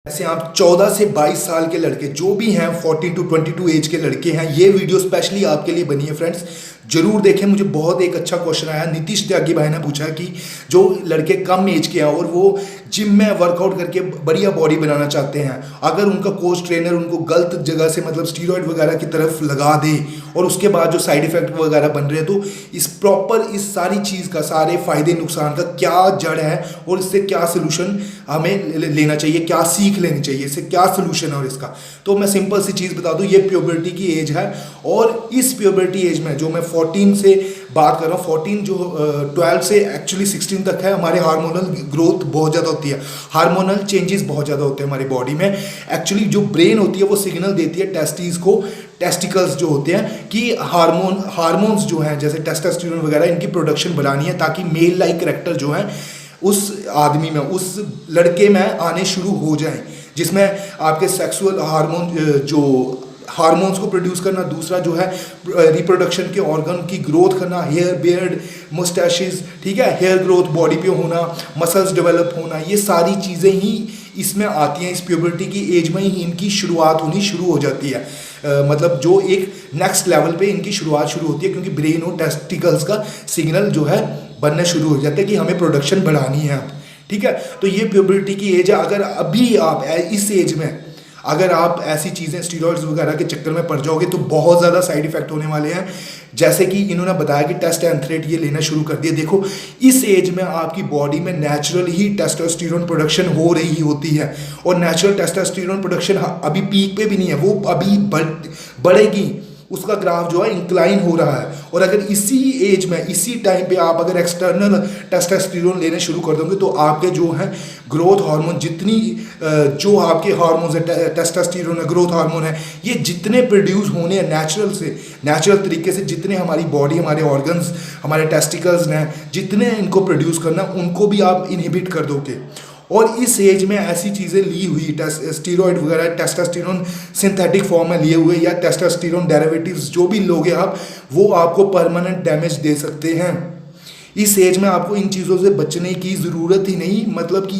ऐसे आप 14 से 22 साल के लड़के जो भी हैं 14 टू 22 एज के लड़के हैं, ये वीडियो स्पेशली आपके लिए बनी है फ्रेंड्स। जरूर देखें। मुझे बहुत एक अच्छा क्वेश्चन आया, नीतीश त्यागी भाई ने पूछा कि जो लड़के कम एज के हैं और वो जिम में वर्कआउट करके बढ़िया बॉडी बनाना चाहते हैं, अगर उनका कोच ट्रेनर उनको गलत जगह से मतलब स्टीरॉयड वगैरह की तरफ लगा दे और उसके बाद जो साइड इफेक्ट वगैरह बन रहे हैं, तो इस सारी चीज़ का, सारे फायदे नुकसान का क्या जड़ है और इससे क्या सोल्यूशन हमें लेना चाहिए, क्या सीख लेनी चाहिए, इससे क्या सोल्यूशन है। और इसका तो मैं सिंपल सी चीज़ बता दूं, ये प्यूबर्टी की एज है और इस प्यूबर्टी एज में जो मैं 14 से बात कर रहा हूँ, 14 जो 12 से एक्चुअली 16 तक है, हमारे हार्मोनल ग्रोथ बहुत ज़्यादा होती है, हार्मोनल चेंजेस बहुत ज़्यादा होते हैं हमारी बॉडी में। एक्चुअली जो ब्रेन होती है वो सिग्नल देती है टेस्टिकल्स जो होते हैं कि हार्मोन्स जो हैं जैसे टेस्टोस्टेरोन वगैरह, इनकी प्रोडक्शन बढ़ानी है ताकि मेल लाइक कैरेक्टर जो है उस आदमी में, उस लड़के में आने शुरू हो जाए, जिसमें आपके सेक्सुअल हार्मोन्स को प्रोड्यूस करना, दूसरा जो है रिप्रोडक्शन के ऑर्गन की ग्रोथ करना, हेयर बियर्ड मुस्टैशेस, ठीक है, हेयर ग्रोथ बॉडी पे होना, मसल्स डेवलप होना, ये सारी चीज़ें ही इसमें आती हैं। इस प्यूबर्टी की एज में ही इनकी शुरुआत होनी शुरू हो जाती है, मतलब जो एक नेक्स्ट लेवल पे इनकी शुरुआत शुरू होती है, क्योंकि ब्रेन और टेस्टिकल्स का सिग्नल जो है बनना शुरू हो जाता है कि हमें प्रोडक्शन बढ़ानी है अब, ठीक है। तो ये प्यूबर्टी की एज है। अगर अभी आप इस एज में अगर आप ऐसी चीज़ें स्टीरॉइड्स वगैरह के चक्कर में पड़ जाओगे तो बहुत ज़्यादा साइड इफेक्ट होने वाले हैं। जैसे कि इन्होंने बताया कि टेस्टोस्टेरोन ये लेना शुरू कर दिया। देखो, इस एज में आपकी बॉडी में नेचुरल ही टेस्टोस्टेरोन प्रोडक्शन हो रही होती है और नेचुरल टेस्टोस्टेरोन प्रोडक्शन अभी पीक पे भी नहीं है, वो अभी बढ़ेगी, उसका ग्राफ जो है इंक्लाइन हो रहा है। और अगर इसी एज में, इसी टाइम पे आप अगर एक्सटर्नल टेस्टोस्टेरोन लेने शुरू कर दोगे तो आपके जो है ग्रोथ हार्मोन, जितनी जो आपके हार्मोन्स है, टेस्टोस्टेरोन है, ग्रोथ हार्मोन है, ये जितने प्रोड्यूस होने हैं नेचुरल तरीके से, जितने हमारी बॉडी, हमारे ऑर्गन्स, हमारे टेस्टिकल्स हैं, जितने इनको प्रोड्यूस करना, उनको भी आप इनहिबिट कर दोगे। और इस एज में ऐसी चीज़ें ली हुई स्टीरॉयड वगैरह, टेस्टोस्टेरोन सिंथेटिक फॉर्म में लिए हुए या टेस्टोस्टेरोन डेरिवेटिव्स जो भी लोगे आप, वो आपको परमानेंट डैमेज दे सकते हैं। इस एज में आपको इन चीज़ों से बचने की ज़रूरत ही नहीं, मतलब कि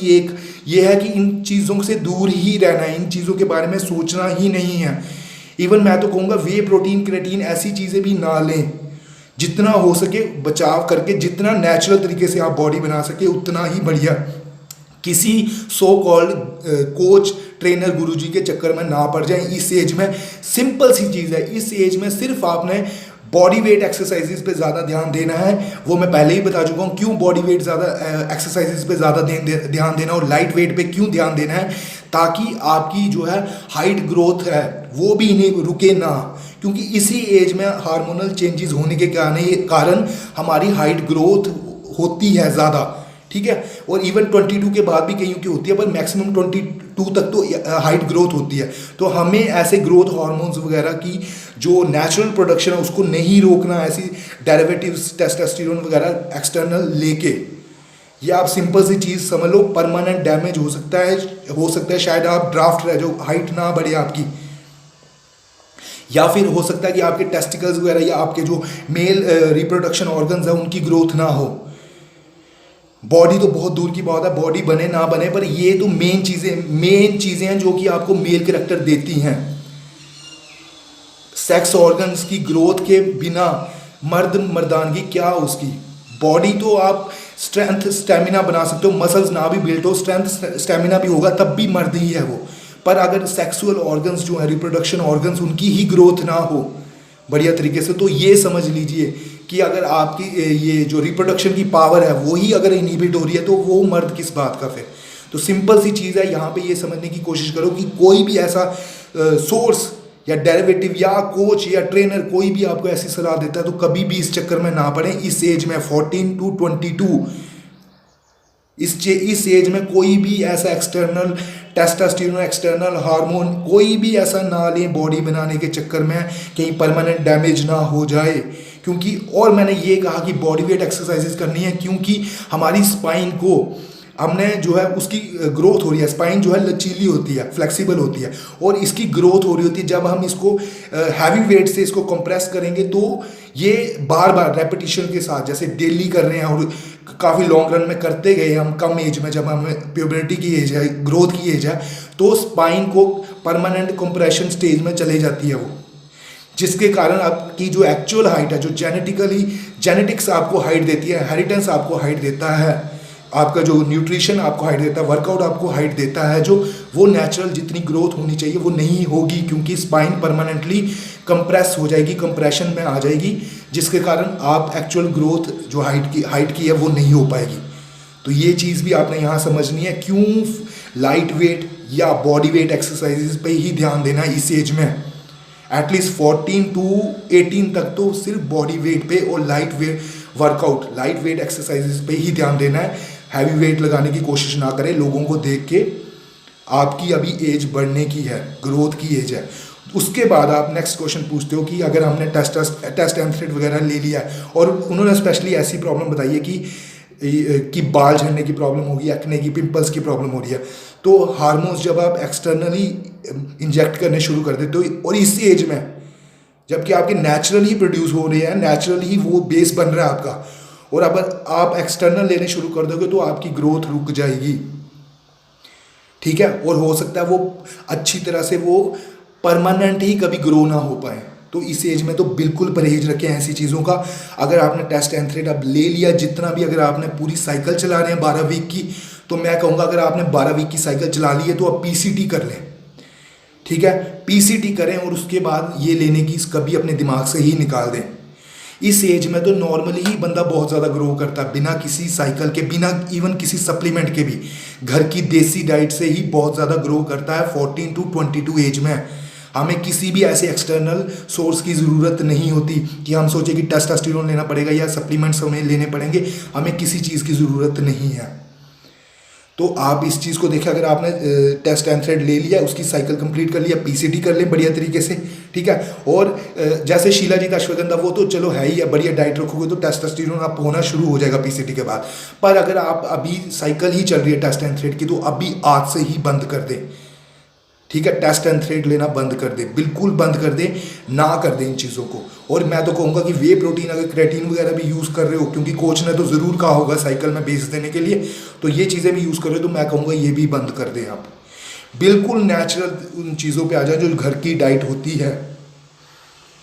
ये है कि इन चीज़ों से दूर ही रहना है, इन चीज़ों के बारे में सोचना ही नहीं है। इवन मैं तो कहूँगा वे प्रोटीन, क्रेटीन ऐसी चीज़ें भी ना लें, जितना हो सके बचाव करके, जितना नेचुरल तरीके से आप बॉडी बना सके उतना ही बढ़िया। किसी सो कॉल्ड कोच, ट्रेनर, गुरुजी के चक्कर में ना पड़ जाए इस एज में। सिंपल सी चीज़ है, इस एज में सिर्फ आपने बॉडी वेट एक्सरसाइजेज पे ज़्यादा ध्यान देना है। वो मैं पहले ही बता चुका हूँ क्यों बॉडी वेट ज़्यादा एक्सरसाइजेज पे ज़्यादा ध्यान देना और लाइट वेट पे क्यों ध्यान देना है, ताकि आपकी जो है हाइट ग्रोथ है वो भी नहीं रुके ना, क्योंकि इसी एज में हार्मोनल चेंजेस होने के कारण हमारी हाइट ग्रोथ होती है ज़्यादा, ठीक है। और इवन 22 के बाद भी कहीं की होती है, पर मैक्सिमम 22 तक तो हाइट ग्रोथ होती है। तो हमें ऐसे ग्रोथ हार्मोन्स वगैरह की जो नेचुरल प्रोडक्शन है उसको नहीं रोकना, ऐसी डेरिवेटिव्स, टेस्टोस्टेरोन वगैरह एक्सटर्नल लेके। ये आप सिंपल सी चीज़ समझ लो, परमानेंट डैमेज हो सकता है। शायद आप ड्राफ्ट रह जाओ, हाइट ना बढ़े आपकी, या फिर हो सकता है कि आपके टेस्टिकल्स वगैरह या आपके जो मेल रिप्रोडक्शन ऑर्गन्स हैं उनकी ग्रोथ ना हो। बॉडी तो बहुत दूर की बात है, बॉडी बने ना बने, पर ये तो मेन चीज़ें हैं जो कि आपको मेल कैरेक्टर देती हैं। सेक्स ऑर्गन्स की ग्रोथ के बिना मर्दानगी क्या उसकी, बॉडी तो आप स्ट्रेंथ स्टेमिना बना सकते हो, मसल्स ना भी बिल्ड हो, स्ट्रेंथ स्टेमिना भी होगा तब भी मर्द ही है वो। पर अगर सेक्सुअल ऑर्गन्स जो है, रिप्रोडक्शन ऑर्गन्स, उनकी ही ग्रोथ ना हो बढ़िया तरीके से, तो ये समझ लीजिए कि अगर आपकी ये जो रिप्रोडक्शन की पावर है वो ही अगर इनहिबिट हो रही है तो वो मर्द किस बात का फिर। तो सिंपल सी चीज़ है, यहाँ पे ये समझने की कोशिश करो कि कोई भी ऐसा सोर्स या डेरिवेटिव या कोच या ट्रेनर कोई भी आपको ऐसी सलाह देता है तो कभी भी इस चक्कर में ना पड़े। इस एज में 14 टू 22, इस एज में कोई भी ऐसा एक्सटर्नल टेस्टोस्टेरोन, एक्सटर्नल हार्मोन कोई भी ऐसा ना लें बॉडी बनाने के चक्कर में, कहीं परमानेंट डैमेज ना हो जाए। क्योंकि और मैंने ये कहा कि बॉडी वेट एक्सरसाइजेज करनी है, क्योंकि हमारी स्पाइन को हमने जो है उसकी ग्रोथ हो रही है, स्पाइन जो है लचीली होती है, फ्लेक्सिबल होती है, और इसकी ग्रोथ हो रही होती है। जब हम इसको हैवी वेट से इसको कंप्रेस करेंगे तो ये बार बार रेपिटेशन के साथ, जैसे डेली कर रहे हैं और काफ़ी लॉन्ग रन में करते गए हम कम एज में, जब हम प्यूबर्टी की एज है, ग्रोथ की एज है, तो स्पाइन को परमानेंट कंप्रेशन स्टेज में चले जाती है वो, जिसके कारण आपकी जो एक्चुअल हाइट है, जो जेनेटिक्स आपको हाइट देती है, हेरिटेंस आपको हाइट देता है, आपका जो न्यूट्रिशन आपको हाइट देता है, वर्कआउट आपको हाइट देता है, जो वो नेचुरल जितनी ग्रोथ होनी चाहिए वो नहीं होगी, क्योंकि स्पाइन परमानेंटली कंप्रेस हो जाएगी, कंप्रेशन में आ जाएगी, जिसके कारण आप एक्चुअल ग्रोथ जो हाइट की है वो नहीं हो पाएगी। तो ये चीज़ भी आपने यहाँ समझनी है, क्यों लाइट वेट या बॉडी वेट एक्सरसाइजेज पे ही ध्यान देना है इस एज में। एटलीस्ट 14 to 18 तक तो सिर्फ बॉडी वेट पे और light weight workout, light weight exercises पे ही ध्यान देना है। हैवी वेट लगाने की कोशिश ना करें लोगों को देख के। आपकी अभी एज बढ़ने की है, ग्रोथ की एज है। उसके बाद आप नेक्स्ट क्वेश्चन पूछते हो कि अगर हमने टेस्ट एंथ्रेट वगैरह ले लिया है, और उन्होंने स्पेशली ऐसी प्रॉब्लम बताई है कि बाल झड़ने की प्रॉब्लम होगी, एक्ने की, पिंपल्स की प्रॉब्लम हो रही है, तो हार्मोन्स जब आप एक्सटर्नली इंजेक्ट करने शुरू कर देते हो, और इस एज में जबकि आपके नेचुरली प्रोड्यूस हो रहे हैं, नेचुरली वो बेस बन रहा है आपका, और अब आप एक्सटर्नल लेने शुरू कर दोगे तो आपकी ग्रोथ रुक जाएगी, ठीक है। और हो सकता है वो अच्छी तरह से वो परमानेंट ही कभी ग्रो ना हो पाए। तो इस एज में तो बिल्कुल परहेज रखें ऐसी चीज़ों का। अगर आपने टेस्ट एंथ्रेट अब ले लिया, जितना भी, अगर आपने पूरी साइकिल चला रहे हैं 12 वीक की, तो मैं कहूँगा अगर आपने 12 वीक की साइकिल चला ली है तो आप पीसीटी कर लें, ठीक है। पीसीटी करें और उसके बाद ये लेने की कभी अपने दिमाग से ही निकाल दें। इस एज में तो नॉर्मली ही बंदा बहुत ज़्यादा ग्रो करता है, बिना किसी साइकिल के, बिना इवन किसी सप्लीमेंट के भी, घर की देसी डाइट से ही बहुत ज़्यादा ग्रो करता है 14 to 22 एज में। हमें किसी भी ऐसे एक्सटर्नल सोर्स की ज़रूरत नहीं होती कि हम सोचें कि टेस्टोस्टेरोन लेना पड़ेगा या सप्लीमेंट्स हमें लेने पड़ेंगे, हमें किसी चीज़ की ज़रूरत नहीं है। तो आप इस चीज़ को देखें, अगर आपने टेस्ट एंथ्रेट ले लिया, उसकी साइकिल कंप्लीट कर लिया, पीसीटी कर लें बढ़िया तरीके से, ठीक है। और जैसे शिलाजीत अश्वगंधा, वो तो चलो है ही है, बढ़िया डाइट रखोगे तो टेस्टोस्टेरोन आप होना शुरू हो जाएगा पीसीटी के बाद। पर अगर आप अभी साइकिल ही चल रही है टेस्ट एंथ्रेट की, तो अभी आज से ही बंद कर दें, ठीक है। टेस्ट एंथ्रेट लेना बंद कर दें, बिल्कुल बंद कर दें, ना कर दें इन चीज़ों को। और मैं तो कहूँगा कि वे प्रोटीन, अगर क्रेटीन वगैरह भी यूज़ कर रहे हो, क्योंकि कोच ने तो ज़रूर कहा होगा साइकिल में बेस देने के लिए, तो ये चीज़ें भी यूज़ कर रहे हो, तो मैं कहूँगा ये भी बंद कर दें आप। बिल्कुल नेचुरल उन चीज़ों पे आ जाए जो घर की डाइट होती है,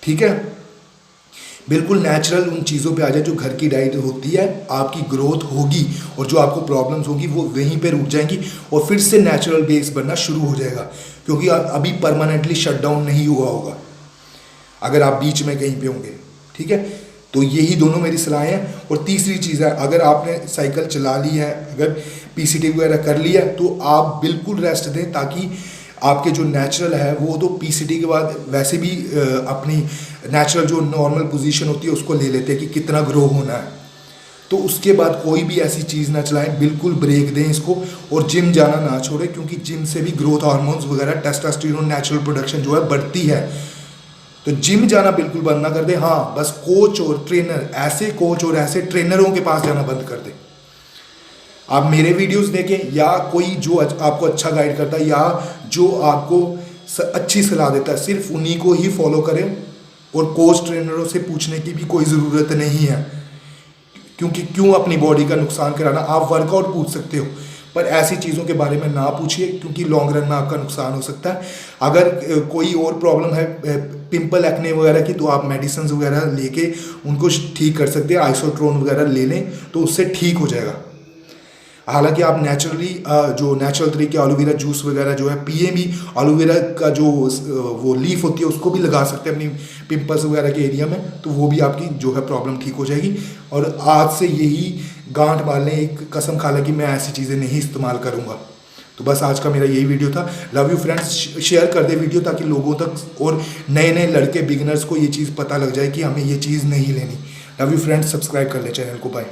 ठीक है। बिल्कुल नेचुरल उन चीज़ों पे आ जाए जो घर की डाइट होती है, आपकी ग्रोथ होगी और जो आपको प्रॉब्लम्स होगी वो वहीं पे रुक जाएंगी और फिर से नेचुरल बेस बनना शुरू हो जाएगा, क्योंकि अभी परमानेंटली शट डाउन नहीं हुआ होगा अगर आप बीच में कहीं पे होंगे, ठीक है। तो यही दोनों मेरी सलाहें हैं। और तीसरी चीज़ है, अगर आपने साइकिल चला ली है, अगर पीसीटी वगैरह कर लिया है, तो आप बिल्कुल रेस्ट दें, ताकि आपके जो नेचुरल है वो तो पीसीटी के बाद वैसे भी अपनी नेचुरल जो नॉर्मल पोजीशन होती है उसको ले लेते हैं कि कितना ग्रो होना है। तो उसके बाद कोई भी ऐसी चीज़ ना चलाएं, बिल्कुल ब्रेक दें इसको, और जिम जाना ना छोड़ें, क्योंकि जिम से भी ग्रोथ हार्मोन्स वगैरह, टेस्टोस्टेरोन नेचुरल प्रोडक्शन जो है बढ़ती है। तो जिम जाना बिल्कुल बंद ना कर दें। हाँ, बस कोच और ट्रेनर, ऐसे कोच और ऐसे ट्रेनरों के पास जाना बंद कर दें। आप मेरे वीडियोस देखें या कोई जो आपको अच्छा गाइड करता है या जो आपको अच्छी सलाह देता है, सिर्फ उन्हीं को ही फॉलो करें, और कोच ट्रेनरों से पूछने की भी कोई ज़रूरत नहीं है, क्योंकि क्यों अपनी बॉडी का नुकसान कराना। आप वर्कआउट पूछ सकते हो, पर ऐसी चीज़ों के बारे में ना पूछिए, क्योंकि लॉन्ग रन में आपका नुकसान हो सकता है। अगर कोई और प्रॉब्लम है, पिंपल, एक्ने वगैरह की, तो आप मेडिसिन वगैरह लेके उनको ठीक कर सकते हैं। आइसोट्रोन वगैरह ले लें तो उससे ठीक हो जाएगा। हालांकि आप नेचुरली जो नेचुरल तरीके एलोवेरा जूस वगैरह जो है पिए भी, एलोवेरा का जो वो लीफ होती है उसको भी लगा सकते हैं अपनी पिंपल्स वगैरह के एरिया में, तो वो भी आपकी जो है प्रॉब्लम ठीक हो जाएगी। और आज से यही गांठ बांध लें, एक कसम खा लें कि मैं ऐसी चीज़ें नहीं इस्तेमाल करूँगा। तो बस आज का मेरा यही वीडियो था। लव यू फ्रेंड्स, शेयर कर दे वीडियो, ताकि लोगों तक और नए नए लड़के बिगिनर्स को ये चीज़ पता लग जाए कि हमें ये चीज़ नहीं लेनी। लव यू फ्रेंड्स, सब्सक्राइब कर ले चैनल को। बाय।